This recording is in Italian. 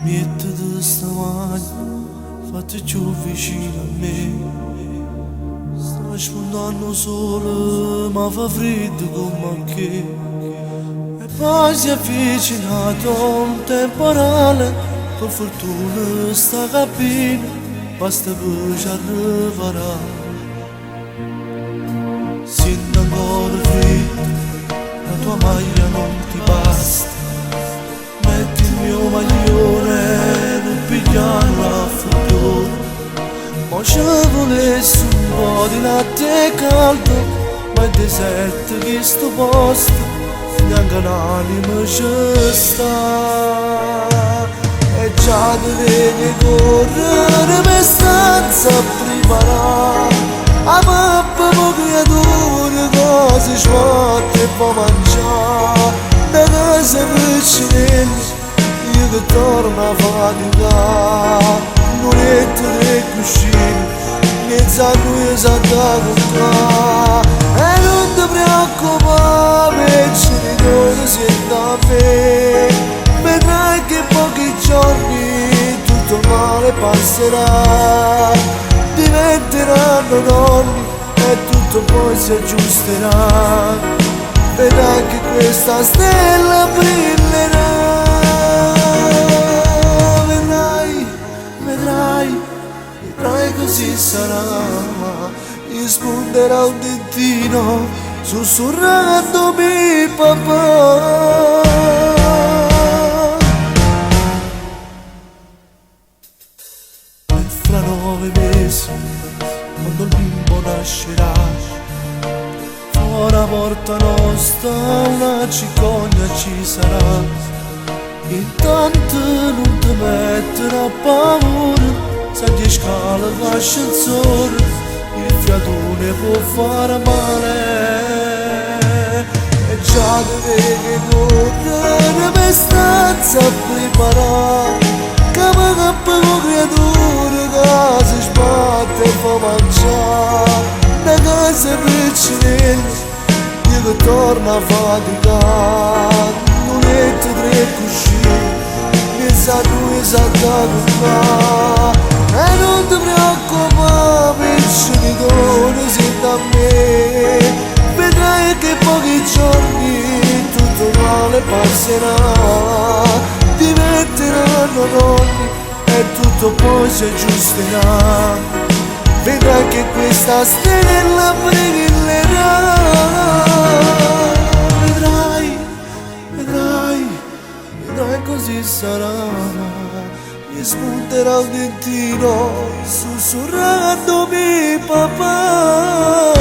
Niente di stamani, fate più vicino a me. Sta spuntando sole, ma fa freddo come che. E poi si è avvicinato un temporale, per fortuna sta cabina, basta che ci arriverà. Sento ancora freddo, la tua maglia non ti basta. Metti il mio maglione, non pigliarlo a futuro. Ma ci volesse un po' di latte caldo, ma è deserto che sto posto, neanche un'anima ci sta. E già devi correre per stanza a preparare a mappa po' creature, cose sciolte e poi mangiare. Da casa vicinelli, io che torno a faticare. Non letto dei cuscini, mezzo a lui esatta con qua. E non ti preoccupare, genitori siete a me. Vedrai che pochi giorni tutto il male passerà. Diventeranno nonni e tutto poi si aggiusterà. Vedrai che questa stella brillerà. Vedrai così sarà. Gli spunterà un dentino sussurrandomi papà. E fra 9 mesi, quando il bimbo nascerà, fuori la porta nostra una cicogna ci sarà. Intanto non ti mettere a paura, sai di scala l'ascensore, il fiatone può fare male. E già devi correre per stanza a preparare, che manca con creature che si sbatte e fa mangiare. Da casa vicinelli, io che torno a faticare. Non letto 3 cuscini, mezzo a lui esaltato qua. E non ti preoccupare, il genitore siete a me. Vedrai che pochi giorni tutto il male passerà. Diventeranno nonni e tutto poi si aggiusterà. Vedrai che questa stella brillerà. Vedrai così sarà. Gli spunterà un dentino sussurrandomi papà.